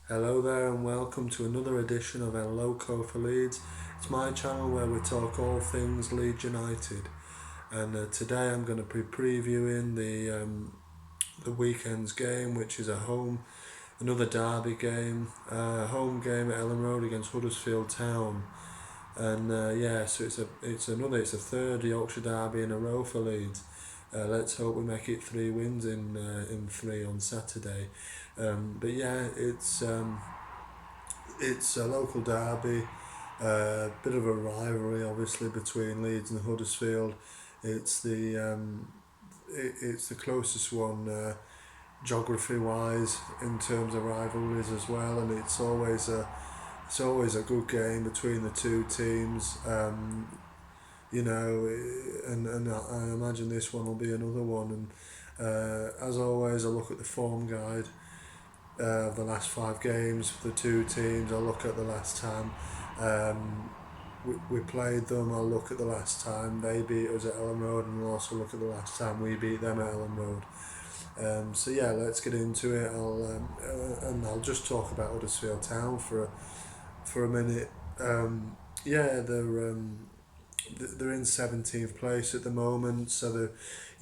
Hello there and welcome to another edition of Loco for Leeds. It's my channel where we talk all things Leeds United, and today I'm going to be previewing the weekend's game, which is another derby game, home game at Elland Road against Huddersfield Town. And so it's a third Yorkshire derby in a row for Leeds. Let's hope we make it 3 wins in three on Saturday. But yeah, it's a local derby, bit of a rivalry obviously between Leeds and Huddersfield. It's it's the closest one geography wise in terms of rivalries as well, and it's always a good game between the two teams. And I imagine this one will be another one. And as always, I look at the form guide of the last 5 games for the two teams. I look at the last time we played them. I'll look at the last time they beat us at Elland Road, and I'll also look at the last time we beat them at Elland Road. So yeah, let's get into it. I'll just talk about Huddersfield Town for a minute. Yeah, they're in 17th place at the moment, so they're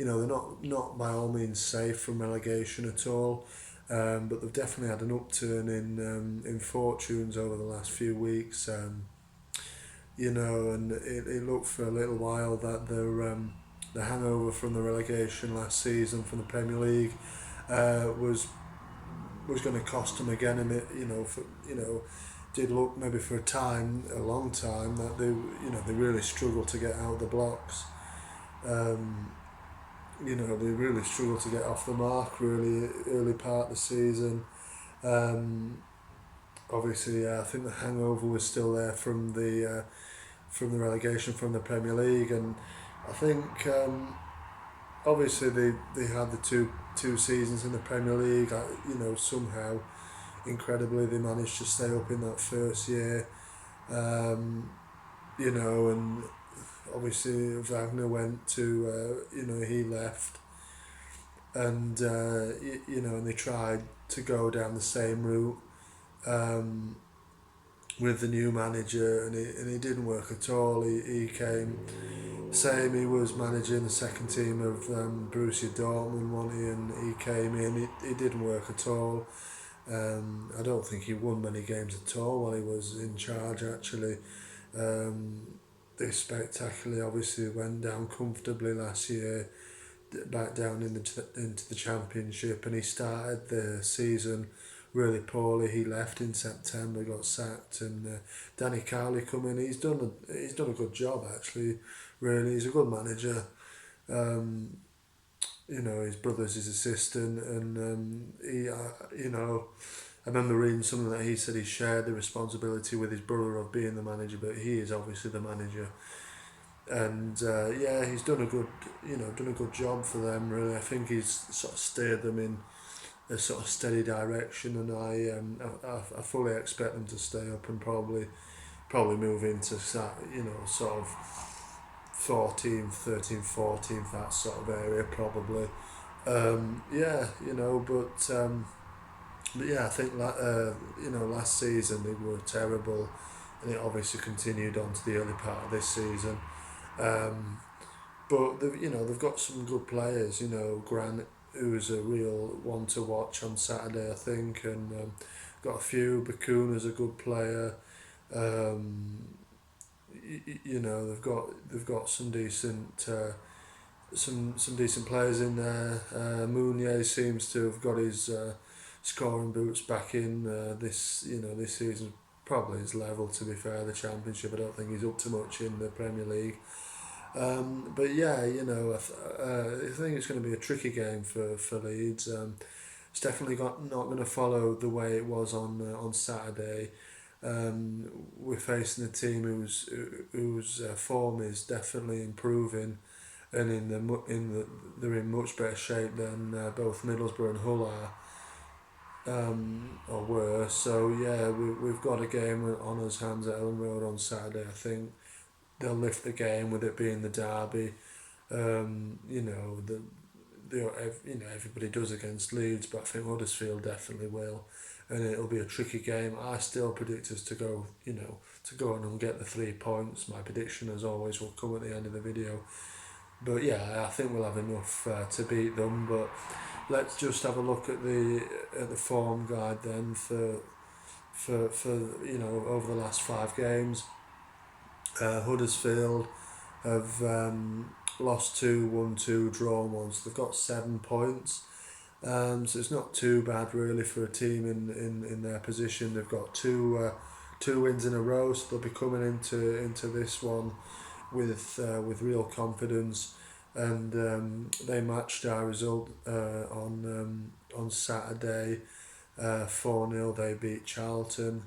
not by all means safe from relegation at all. But they've definitely had an upturn in fortunes over the last few weeks. And it looked for a little while that the hangover from the relegation last season from the Premier League was going to cost them again. And did look maybe for a long time, that they really struggled to get out of the blocks. Um, they really struggled to get off the mark really early part of the season. Um, Obviously, I think the hangover was still there from the relegation from the Premier League, and I think obviously they had the two seasons in the Premier League. Somehow incredibly they managed to stay up in that first year. Um, and obviously Wagner went to he left, and and they tried to go down the same route um, with the new manager, and it didn't work at all. He came, same, he was managing the second team of Borussia Dortmund, wasn't he? And he came in, it didn't work at all. I don't think he won many games at all while he was in charge, actually. Um, they spectacularly obviously went down comfortably last year, back down into the championship, and he started the season really poorly. He left in September, got sacked, and Danny Cowley come in. He's done a good job, actually. Really, he's a good manager. Um, his brother's his assistant, and I remember reading something that he said he shared the responsibility with his brother of being the manager, but he is obviously the manager. And yeah, he's done a good job for them. Really, I think he's sort of steered them in a sort of steady direction, and I fully expect them to stay up and probably move into sort of 14th, 13th, 14th, that sort of area probably. Yeah, but yeah, I think last season they were terrible, and it obviously continued on to the early part of this season. Um, but they've got some good players. Grant, who's a real one to watch on Saturday, I think, and got a few. Bakuna's a good player. Um, they've got some decent players in there. Mounier seems to have got his scoring boots back in this season. Probably his level, to be fair. The Championship, I don't think he's up to much in the Premier League. But yeah, I think it's going to be a tricky game for Leeds. It's definitely not going to follow the way it was on Saturday. We're facing a team whose form is definitely improving, and they're in much better shape than both Middlesbrough and Hull are, or were. So yeah, we've got a game on us hands at Elland Road on Saturday. I think they'll lift the game with it being the derby. Everybody does against Leeds, but I think Huddersfield definitely will. and it'll be a tricky game. I still predict us to go, to go on and get the 3 points. My prediction, as always, will come at the end of the video. But yeah, I think we'll have enough to beat them. But let's just have a look at the form guide then for over the last 5 games. Huddersfield have lost 2, won 2, drawn 1, so they've got 7 points. So it's not too bad really for a team in their position. They've got two wins in a row, so they'll be coming into this one with real confidence. And they matched our result on Saturday, 4-0. They beat Charlton.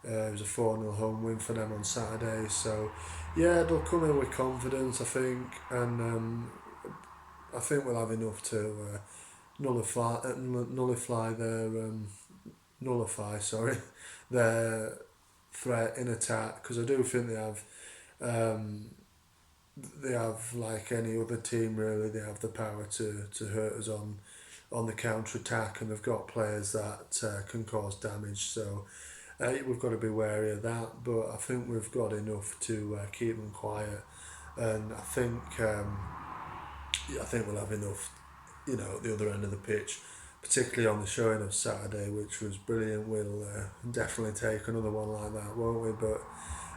It was a 4-0 home win for them on Saturday. So yeah, they'll come in with confidence, I think, and I think we'll have enough to nullify their threat in attack, because I do think they have like any other team really. They have the power to hurt us on the counter attack, and they've got players that can cause damage. So we've got to be wary of that, but I think we've got enough to keep them quiet, and I think we'll have enough, at the other end of the pitch, particularly on the showing of Saturday, which was brilliant. We'll definitely take another one like that, won't we? But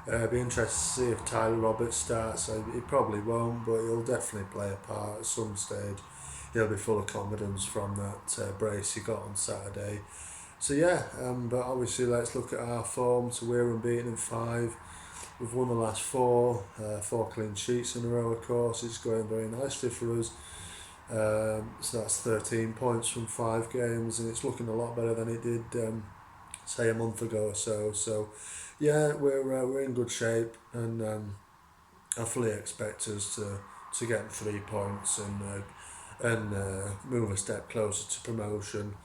it'll be interesting to see if Tyler Roberts starts. He probably won't, but he'll definitely play a part at some stage. He'll be full of confidence from that brace he got on Saturday. So yeah, but obviously let's look at our form. So we're unbeaten in 5. We've won the last 4, 4 clean sheets in a row, of course. It's going very nicely for us. So that's 13 points from 5 games, and it's looking a lot better than it did, say, a month ago or so. So yeah, we're in good shape, and I fully expect us to get 3 points and move a step closer to promotion.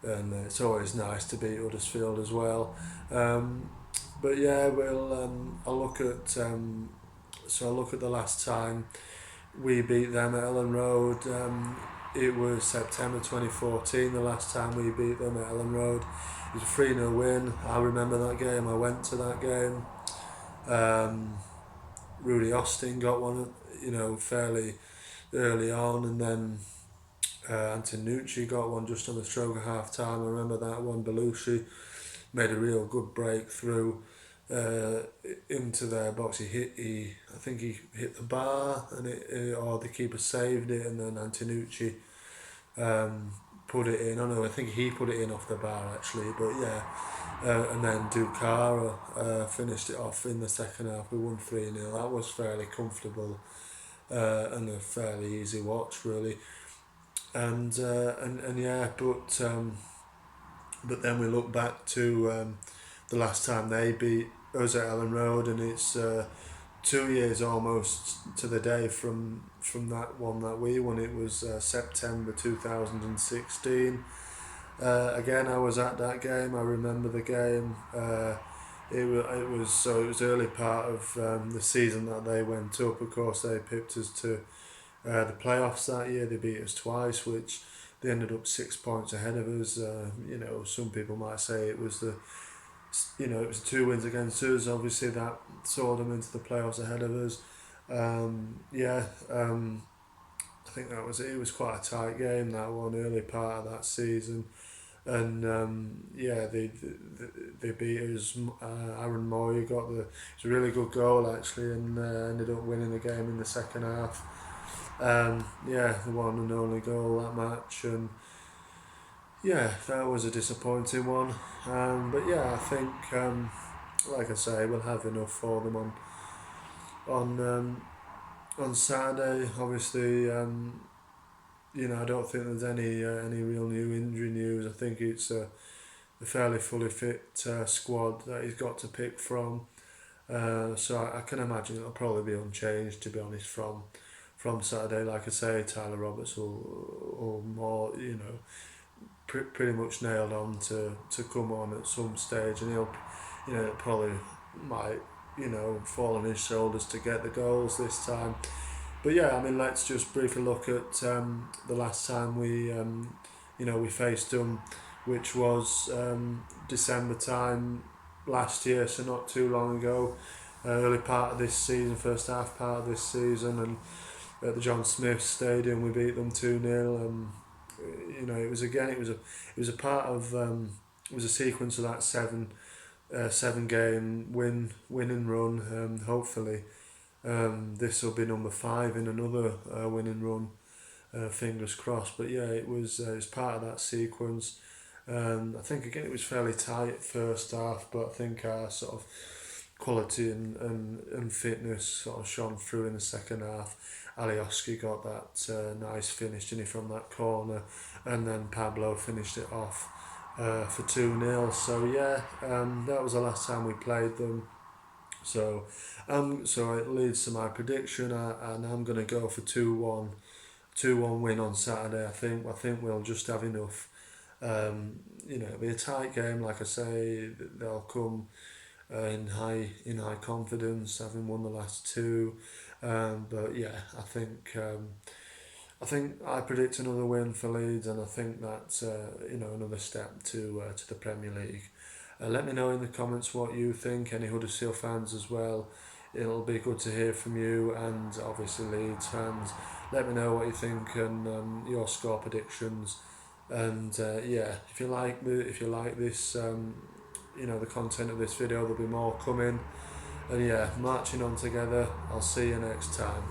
And it's always nice to beat Huddersfield as well. But yeah, I'll look at the last time we beat them at Elland Road. It was September 2014, the last time we beat them at Elland Road. It was a 3-0 win. I remember that game. I went to that game. Rudy Austin got one, fairly early on, and then Antonucci got one just on the stroke of half time. I remember that one. Belushi made a real good breakthrough into their box. I think he hit the bar, and or the keeper saved it, and then Antonucci put it in. I think he put it in off the bar actually, but yeah. And then Dukara finished it off in the second half. We won 3-0. That was fairly comfortable and a fairly easy watch really. And yeah, but then we look back to the last time they beat us at Elland Road, and it's 2 years almost to the day from that one that we won. It was September 2016. Again, I was at that game. I remember the game. It was early part of the season that they went up. Of course, they pipped us to the playoffs that year. They beat us twice, which they ended up 6 points ahead of us. Some people might say it was it was 2 wins against us. Obviously, that saw them into the playoffs ahead of us. I think that was it. It was quite a tight game, that one, early part of that season. And they beat us. Aaron Moy got it was a really good goal actually, and ended up winning the game in the second half. The one and only goal that match, and yeah, that was a disappointing one. But yeah, I think like I say, we'll have enough for them on Saturday. Obviously, I don't think there's any real new injury news. I think it's a fairly fully fit squad that he's got to pick from. So I can imagine it'll probably be unchanged, to be honest, from Saturday. Like I say, Tyler Roberts will more, pretty much nailed on to come on at some stage, and he'll, probably might, fall on his shoulders to get the goals this time. But yeah, I mean, let's just briefly look at the last time we faced them. which was December time last year, so not too long ago. Early part of this season, first half part of this season, and at the John Smith Stadium we beat them 2-0. And you know, it was a part of it was a sequence of that seven game winning run. Hopefully, this will be number 5 in another winning run. Fingers crossed. But yeah, it was part of that sequence. I think again it was fairly tight first half, but I think our sort of quality and fitness sort of shone through in the second half. Alioski got that nice finish, didn't he, from that corner, and then Pablo finished it off for 2-0. So yeah, that was the last time we played them. So it leads to my prediction, and I'm going to go for 2-1, 2-1 win on Saturday. I think we'll just have enough. It'll be a tight game, like I say. They'll come in high confidence, having won the last two. But yeah, I think I predict another win for Leeds, and I think that's another step to the Premier League. Let me know in the comments what you think. Any Huddersfield fans as well. It'll be good to hear from you, and obviously Leeds fans. Let me know what you think and your score predictions. And if you like this, the content of this video, there'll be more coming. And yeah, marching on together. I'll see you next time.